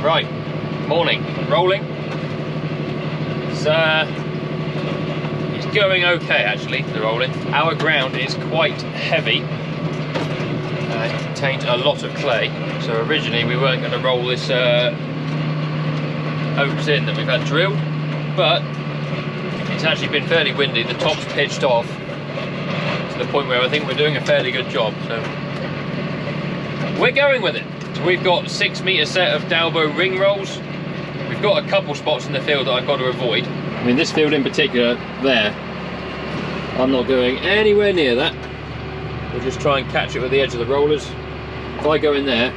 Right, morning, rolling. It's going okay actually, the rolling. Our ground is quite heavy. It contains a lot of clay. So originally we weren't going to roll this oats in that we've had drilled, but it's actually been fairly windy. The top's pitched off to the point where I think we're doing a fairly good job. So we're going with it. So we've got 6 metre set of Dalbo ring rolls. We've got a couple spots in the field that I've got to avoid. I mean, this field in particular, there, I'm not going anywhere near that. We'll just try and catch it with the edge of the rollers. If I go in there,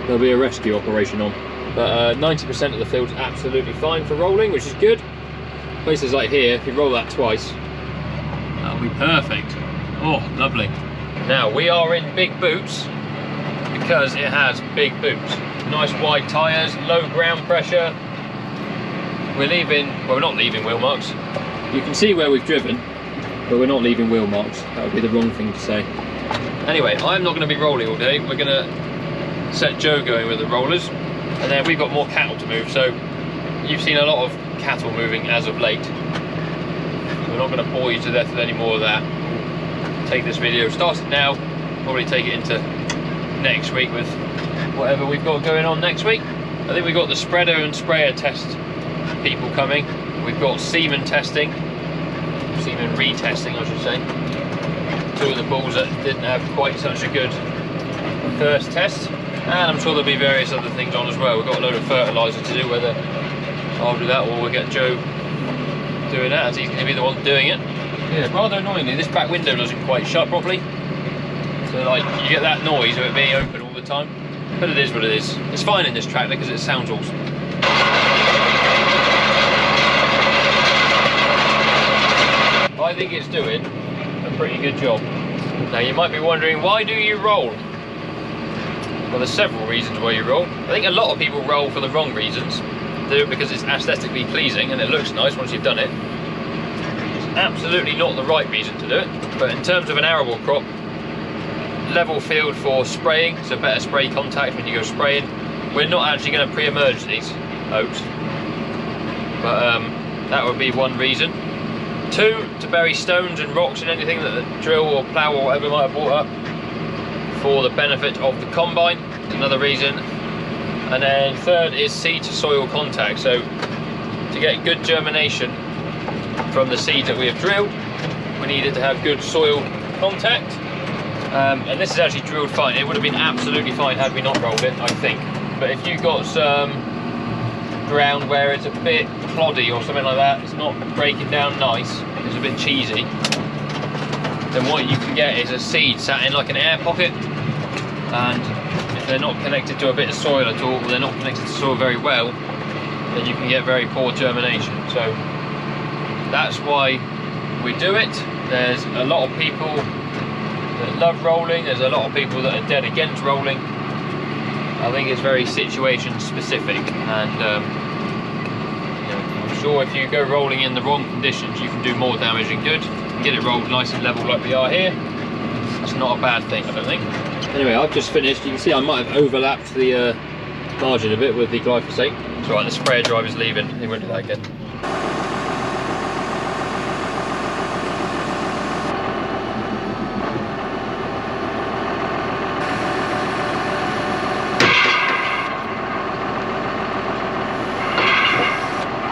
there'll be a rescue operation on. But 90% of the field's absolutely fine for rolling, which is good. Places like here, if you roll that twice, that'll be perfect. Oh, lovely. Now, we are in big boots, because it has big boots. Nice wide tyres, low ground pressure. We're leaving, well, we're not leaving wheel marks. You can see where we've driven, but we're not leaving wheel marks. That would be the wrong thing to say. Anyway, I'm not going to be rolling all day. We're going to set Joe going with the rollers, and then we've got more cattle to move. So you've seen a lot of cattle moving as of late. We're not going to bore you to death with any more of that. Take this video, start it now, probably take it into next week with whatever we've got going on next week. I think we've got the spreader and sprayer test people coming. We've got semen testing, semen retesting I should say. 2 of the bulls that didn't have quite such a good first test, and I'm sure there'll be various other things on as well. We've got a load of fertiliser to do, whether I'll do that or we'll get Joe doing that, as he's going to be the one doing it. Yeah, rather annoyingly, this back window doesn't quite shut properly. So like, you get that noise of it being open all the time. But it is what it is. It's fine in this tractor because it sounds awesome. I think it's doing a pretty good job. Now you might be wondering, why do you roll? Well, there's several reasons why you roll. I think a lot of people roll for the wrong reasons. They do it because it's aesthetically pleasing and it looks nice once you've done it. It's absolutely not the right reason to do it. But in terms of an arable crop, level field for spraying, so better spray contact when you go spraying. We're not actually going to pre-emerge these oats, but that would be one reason. 2, to bury stones and rocks and anything that the drill or plough or whatever might have brought up for the benefit of the combine, another reason. And then 3rd is seed to soil contact, so to get good germination from the seeds that we have drilled, we needed to have good soil contact. And this is actually drilled fine. It would have been absolutely fine had we not rolled it, I think. But if you've got some ground where it's a bit cloddy or something like that, it's not breaking down nice, it's a bit cheesy, then what you can get is a seed sat in like an air pocket, and if they're not connected to a bit of soil at all, or they're not connected to soil very well, then you can get very poor germination. So that's why we do it. There's a lot of people that love rolling, there's a lot of people that are dead against rolling. I think it's very situation specific, and you know, I'm sure if you go rolling in the wrong conditions you can do more damage than good. Get it rolled nice and level like we are here, that's not a bad thing, I don't think. Anyway, I've just finished. You can see I might have overlapped the margin a bit with the glyphosate. It's alright, the sprayer driver's leaving, he won't do that again.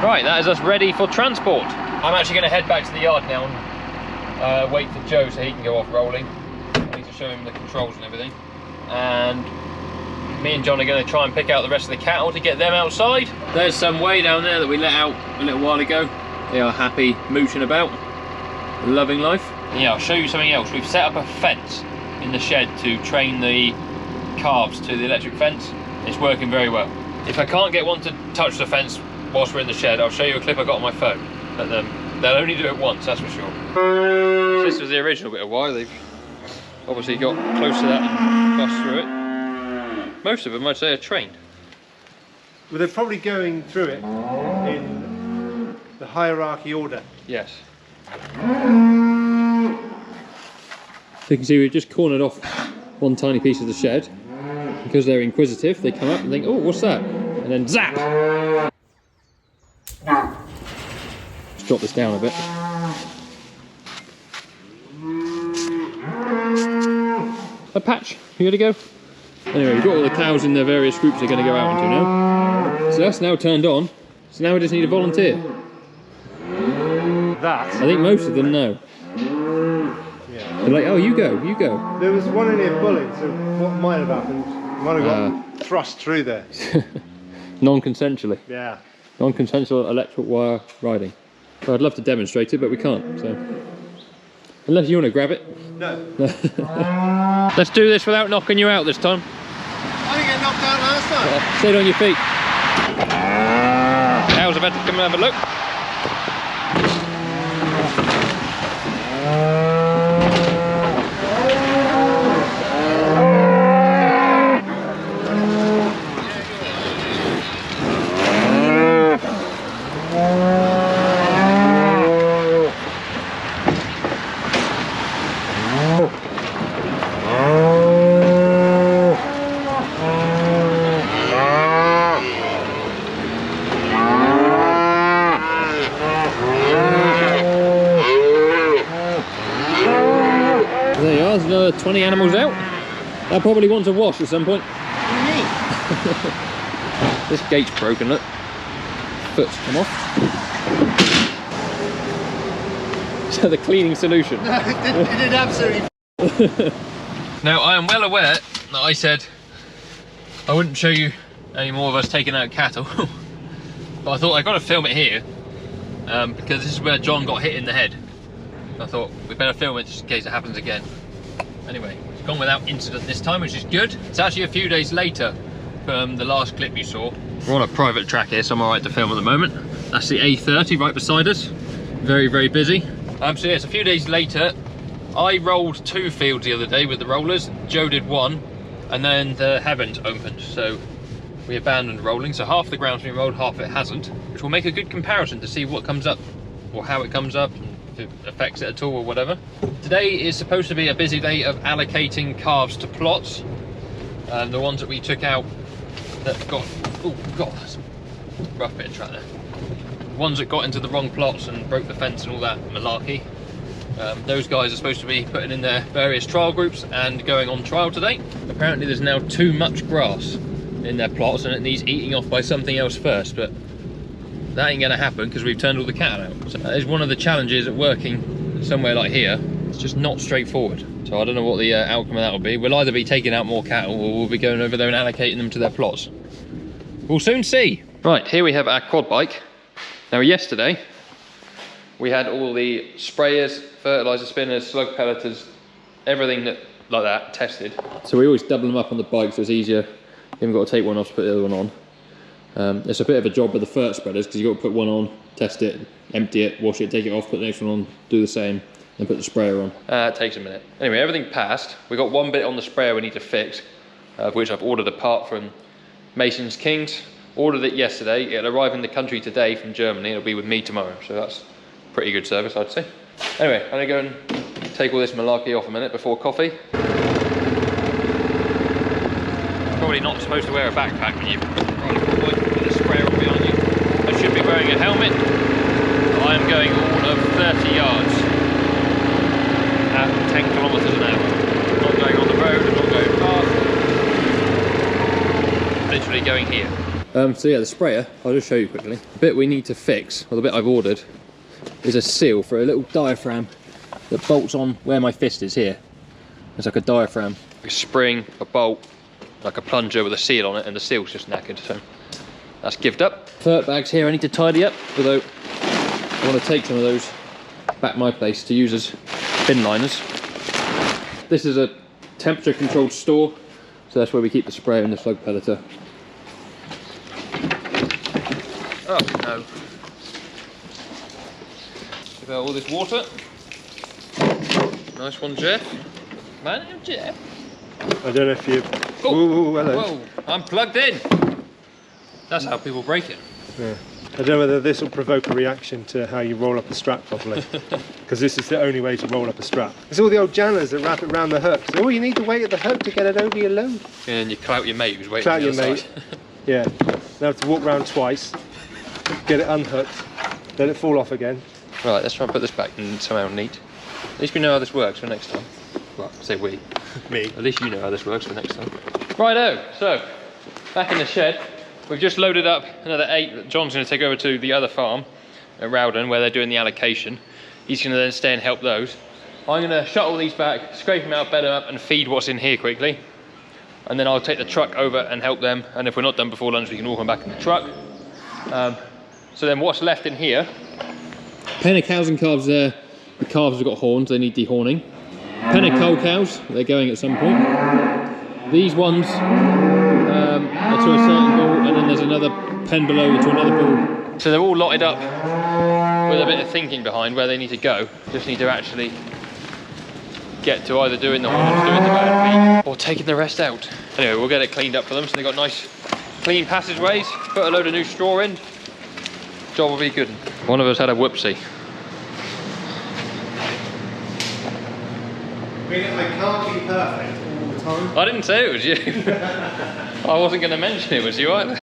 Right, that is us ready for transport. I'm actually going to head back to the yard now and wait for Joe so he can go off rolling. I need to show him the controls and everything. And me and John are going to try and pick out the rest of the cattle to get them outside. There's some way down there that we let out a little while ago. They are happy mooching about, loving life. Yeah, I'll show you something else. We've set up a fence in the shed to train the calves to the electric fence. It's working very well. If I can't get one to touch the fence whilst we're in the shed, I'll show you a clip I got on my phone. But they'll only do it once, that's for sure. If this was the original bit of wire, they've obviously got close to that and bust through it. Most of them, I'd say, are trained. Well, they're probably going through it in the hierarchy order. Yes. So you can see we've just cornered off one tiny piece of the shed. Because they're inquisitive, they come up and think, oh, what's that? and then zap! Let's drop this down a bit. A patch, you ready to go? Anyway, we've got all the cows in their various groups they're going to go out into now. So that's now turned on. So now we just need a volunteer. That? I think most of them know. Yeah. They're like, oh, you go, you go. There was one in here bullied, so what might have happened? Might have got thrust through there. Non-consensually. Yeah. Non-consensual electric wire riding. Well, I'd love to demonstrate it, but we can't, so. Unless you want to grab it. No. Let's do this without knocking you out this time. I didn't get knocked out last time. Stay on your feet. Cows about to come and have a look. There you are, there's another 20 animals out. That probably wants a wash at some point. This gate's broken, look. Foot's come off. So the cleaning solution. No, it did absolutely. Now I am well aware that I said I wouldn't show you any more of us taking out cattle. But I thought I got to film it here because this is where John got hit in the head. I thought we better film it just in case it happens again. Anyway, it's gone without incident this time, which is good. It's actually a few days later from the last clip you saw. We're on a private track here, so I'm alright to film at the moment. That's the A30 right beside us. Very, very busy. So yeah, it's a few days later. I rolled 2 fields the other day with the rollers. Joe did 1, and then the heavens opened, so we abandoned rolling. So half the ground's been rolled, half it hasn't, which will make a good comparison to see what comes up, or how it comes up, and if it affects it at all or whatever. Today is supposed to be a busy day of allocating calves to plots. The ones that we took out that got, oh god, that's a rough bit of track there. The ones that got into the wrong plots and broke the fence and all that malarkey. Those guys are supposed to be putting in their various trial groups and going on trial today. Apparently there's now too much grass in their plots and it needs eating off by something else first, but that ain't gonna happen because we've turned all the cattle out. So that is one of the challenges of working somewhere like here. It's just not straightforward. So I don't know what the outcome of that will be. We'll either be taking out more cattle or we'll be going over there and allocating them to their plots. We'll soon see. Right, here we have our quad bike. Now yesterday, we had all the sprayers, fertilizer spinners, slug pelleters, everything like that tested. So we always double them up on the bike so it's easier. You haven't got to take one off to put the other one on. It's a bit of a job with the fert spreaders because you've got to put one on, test it, empty it, wash it, take it off, put the next one on, do the same, then put the sprayer on. It takes a minute. Anyway, everything passed. We got one bit on the sprayer we need to fix, which I've ordered a part from Mason's Kings. Ordered it yesterday. It'll arrive in the country today from Germany. It'll be with me tomorrow, so that's pretty good service, I'd say. Anyway, I'm gonna go and take all this malarkey off a minute before coffee. Probably not supposed to wear a backpack when you ride a quad bike with a sprayer on behind you. I should be wearing a helmet. I am going all of 30 yards at 10 kilometers an hour. I'm not going on the road, I'm not going fast. Literally going here. So yeah, the sprayer, I'll just show you quickly. The bit we need to fix, or the bit I've ordered, is a seal for a little diaphragm that bolts on where my fist is here. It's like a diaphragm, a spring, a bolt, like a plunger with a seal on it, and the seal's just knackered, so that's gived up. Fert bags here I need to tidy up, although I want to take some of those back my place to use as bin liners. This is a temperature controlled store, so that's where we keep the sprayer and the slug pelleter. Oh no. Give out all this water. Nice one, Jeff. Man, Jeff. I don't know if you... Oh, ooh, hello. Whoa, I'm plugged in. That's how people break it. Yeah. I don't know whether this will provoke a reaction to how you roll up a strap properly. Because this is the only way to roll up a strap. It's all the old janners that wrap it around the hook. So, oh, you need to wait at the hook to get it over your load. And you clout your mate who's waiting Clout on the your other mate. side. Yeah. Now I have to walk round twice, get it unhooked, let it fall off again. Right, let's try and put this back and somehow neat. At least we know how this works for next time. Well, say we. Me. At least you know how this works for next time. Righto, so back in the shed, we've just loaded up another 8 that John's going to take over to the other farm at Rowden where they're doing the allocation. He's going to then stay and help those. I'm going to shuttle these back, scrape them out, bed them up and feed what's in here quickly. And then I'll take the truck over and help them, and if we're not done before lunch we can all come back in the truck. So then what's left in here, pen of cows and calves there. The calves have got horns, they need dehorning. Pen of cow cows, they're going at some point. These ones are to a certain bull, and then there's another pen below to another bull. So they're all lotted up with a bit of thinking behind where they need to go. Just need to actually get to either doing the horns, doing the bad feet, or taking the rest out. Anyway, we'll get it cleaned up for them so they've got nice clean passageways, put a load of new straw in, job will be good. One of us had a whoopsie. I can't be perfect all the time. I didn't say it was you. I wasn't going to mention it was you either.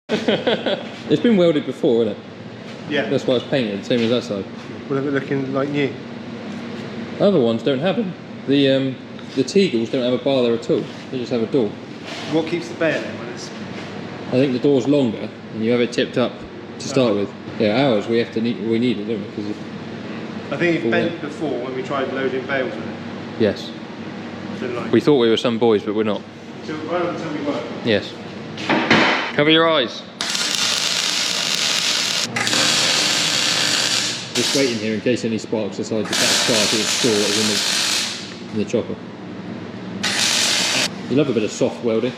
It's been welded before, isn't it? Yeah. That's why it's painted, same as that side. What are they looking like new? Other ones don't have them. The Teagles don't have a bar there at all. They just have a door. What keeps the bear then when it's... I think the door's longer and you have it tipped up to start with. Yeah, ours we need it, don't we? Because I think it bent before when we tried loading bales with it. yes. Like... We thought we were some boys, but we're not. So right until we were. Yes. Cover your eyes. Just waiting here in case any sparks decide to catch fire to the straw that was in the chopper. You love a bit of soft welding.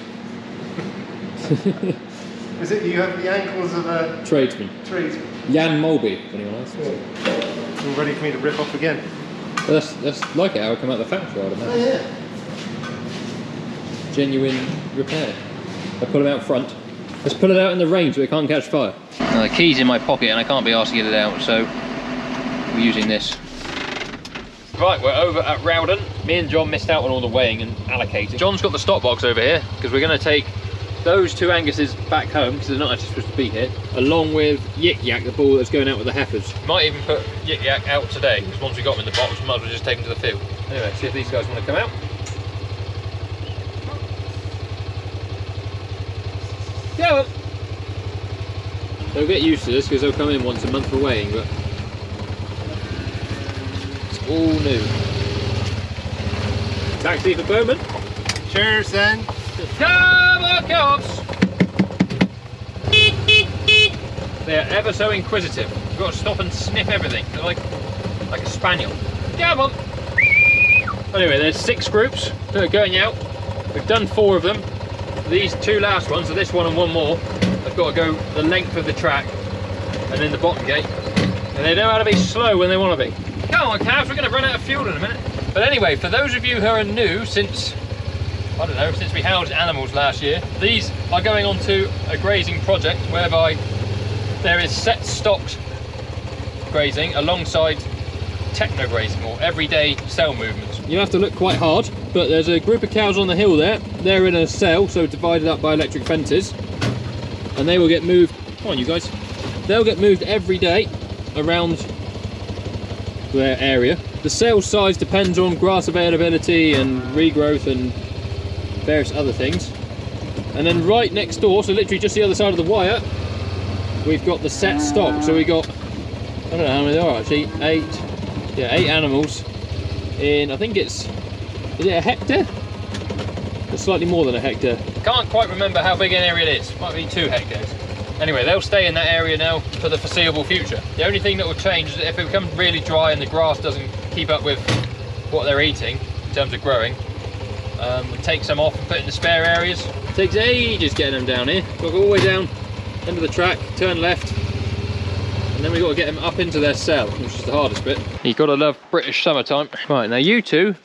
Is it you have the ankles of a tradesman? Tradesman. Jan Mulby, if anyone else. It's all ready for me to rip off again. Well, that's like it how it come out of the factory, I'd imagine. Oh yeah. Genuine repair. I pull them out front. Let's pull it out in the rain so it can't catch fire. Now the key's in my pocket and I can't be asked to get it out, so we're using this. Right, we're over at Rowden. Me and John missed out on all the weighing and allocating. John's got the stock box over here because we're going to take those 2 Anguses back home because they're not actually supposed to be here, along with Yik Yak, the bull that's going out with the heifers. Might even put Yik Yak out today because once we got them in the box we might as well just take them to the field. Anyway, see if these guys want to come out. Go on! They'll get used to this because they'll come in once a month for weighing, but it's all new. Taxi for Bowman. Cheers then. Come on, calves! They're ever so inquisitive. You've got to stop and sniff everything. They're like a spaniel. Come on! Anyway, there's 6 groups that are going out. We've done 4 of them. These 2 last ones, so this one and 1 more, have got to go the length of the track and in the bottom gate. And they know how to be slow when they want to be. Come on, calves, we're going to run out of fuel in a minute. But anyway, for those of you who are new since, I don't know, since we housed animals last year, these are going on to a grazing project whereby there is set stocked grazing alongside techno grazing or everyday cell movements. You have to look quite hard, but there's a group of cows on the hill there. They're in a cell, so divided up by electric fences, and they will get moved. Come on, you guys. They'll get moved every day around their area. The cell size depends on grass availability and regrowth and various other things. And then right next door, so literally just the other side of the wire, we've got the set stock. So we got, I don't know how many there are actually, 8 animals in, I think is it a hectare? It's slightly more than a hectare. Can't quite remember how big an area it is. Might be 2 hectares. Anyway, they'll stay in that area now for the foreseeable future. The only thing that will change is if it becomes really dry and the grass doesn't keep up with what they're eating in terms of growing, we take some off and put it in the spare areas. It takes ages getting them down here. Got to go all the way down, end of the track, turn left, and then we've got to get them up into their cell, which is the hardest bit. You've got to love British summertime. Right, now you 2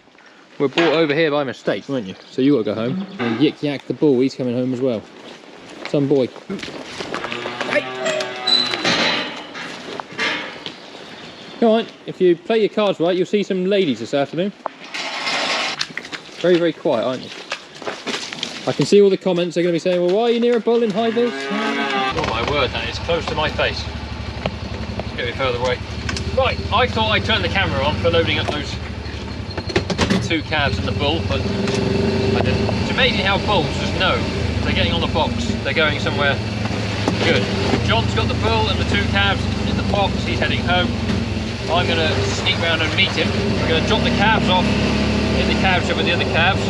were brought over here by mistake, weren't you? So you got to go home. And Yik Yak the bull, he's coming home as well. Some boy. Come on, if you play your cards right, you'll see some ladies this afternoon. Very, very quiet, aren't you? I can see all the comments. They're going to be saying, well, why are you near a bull in high vis? Oh my word, that is close to my face. Let's get a bit further away. Right, I thought I'd turn the camera on for loading up those 2 calves and the bull, but I didn't. It's amazing how bulls just know they're getting on the box, they're going somewhere good. John's got the bull and the 2 calves in the box, he's heading home. I'm going to sneak round and meet him. We're going to drop the calves off in the cow shed with the other calves,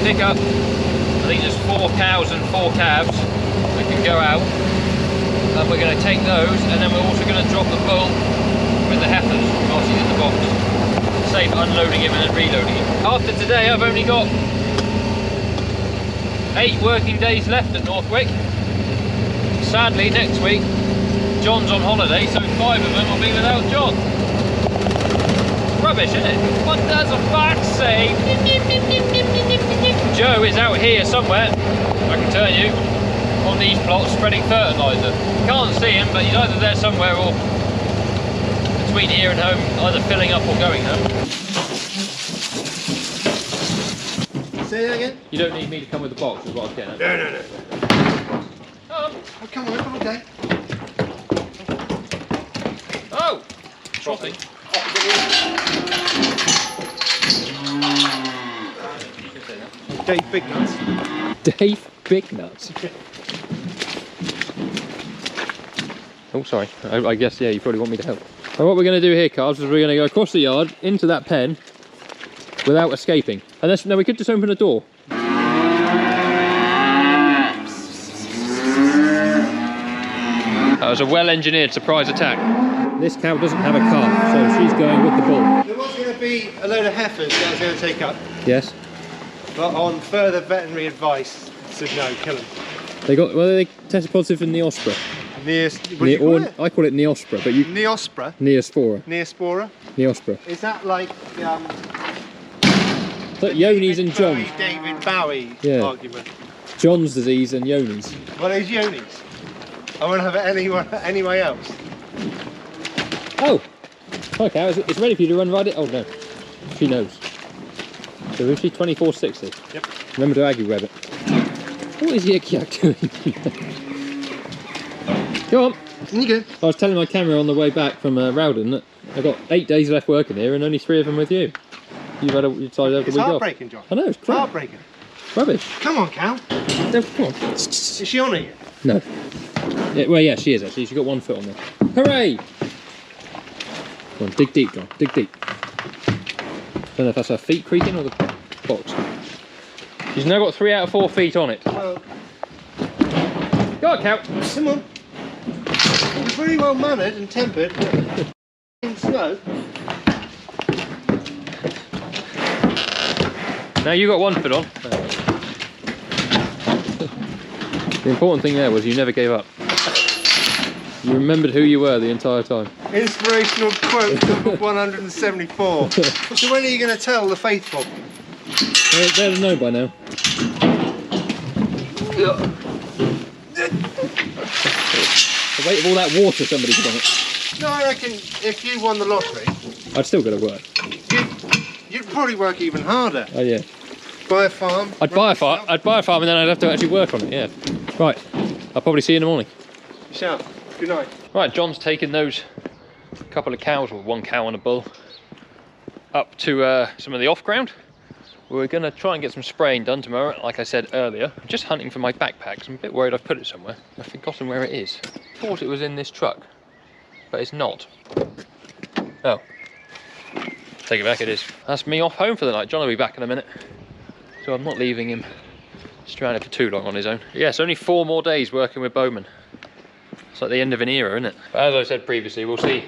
pick up, I think there's 4 cows and 4 calves that can go out, and we're going to take those, and then we're also going to drop the bull with the heifers whilst he's in the box. Save unloading him and then reloading him. After today I've only got 8 working days left at North Wyke. Sadly next week John's on holiday, so 5 of them will be without John. Rubbish, isn't it? What does a fox say? Joe is out here somewhere, I can tell you, on these plots spreading fertiliser. Can't see him, but he's either there somewhere or between here and home, either filling up or going home. Say that again? You don't need me to come with the box, is what I was getting at. No. Oh, Come on, okay. oh! Trotting. Dave Big Nuts. Dave Big Nuts. Oh, sorry. I guess, yeah, you probably want me to help. So what we're going to do here, Carls, is we're going to go across the yard into that pen without escaping. Unless, no, we could just open a door. That was a well-engineered surprise attack. This cow doesn't have a calf, so she's going with the bull. There was going to be a load of heifers that I was going to take up. Yes. But on further veterinary advice, said no, kill them. They got, well, they tested positive for Neospora. What do you call it? I call it Neospora, but you... Neospora? Neospora. Neospora? Neospora. Is that like Like Yoni's and John's. David Bowie argument? John's disease and Yoni's. Well, there's Yoni's. I won't have it anyway else. Oh! Okay, it's ready for you to run ride it. Oh no, she knows. So is she 2460? Yep. Remember to aggie web it. What is Yik Yak doing? Go on. You go. I was telling my camera on the way back from Rowden that I've got 8 days left working here and only 3 of them with you. You decided to have the week off. It's heartbreaking, John. I know, it's crap. Heartbreaking. Rubbish. Come on, cow. No, come on. Is she on it yet? No. Yeah, well, yeah, she is actually. She's got 1 foot on there. Hooray! Come on, dig deep, John. Dig deep. Don't know if that's her feet creaking or the box. She's now got 3 out of 4 feet on it. Well, Go on, cow. come on. It's very well mannered and tempered, but in snow. Now you got 1 foot on. The important thing there was you never gave up. You remembered who you were the entire time. Inspirational quote number 174. So when are you going to tell the faithful? They'll know by now. The weight of all that water somebody put on it. No, I reckon if you won the lottery, I'd still got to work. you'd probably work even harder. Oh yeah. Buy a farm. I'd buy a farm and then I'd have to actually work on it, yeah. Right, I'll probably see you in the morning. Shout. Good night. Right, John's taken those couple of cows, or 1 cow and a bull, up to some of the off ground. We're going to try and get some spraying done tomorrow, like I said earlier. I'm just hunting for my backpack, so I'm a bit worried I've put it somewhere. I've forgotten where it is. I thought it was in this truck, but it's not. Oh. Take it back, it is. That's me off home for the night. John will be back in a minute. So I'm not leaving him stranded for too long on his own. Yes, only 4 more days working with Bowman. It's like the end of an era, isn't it? But as I said previously, we'll see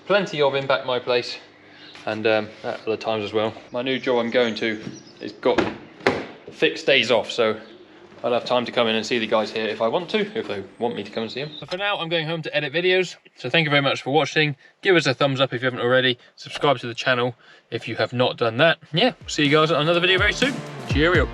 plenty of him back at my place and at other times as well. My new job I'm going to has got fixed days off, so I'll have time to come in and see the guys here if I want to, if they want me to come and see them. So for now, I'm going home to edit videos. So thank you very much for watching. Give us a thumbs up if you haven't already. Subscribe to the channel if you have not done that. Yeah, see you guys on another video very soon. Cheerio.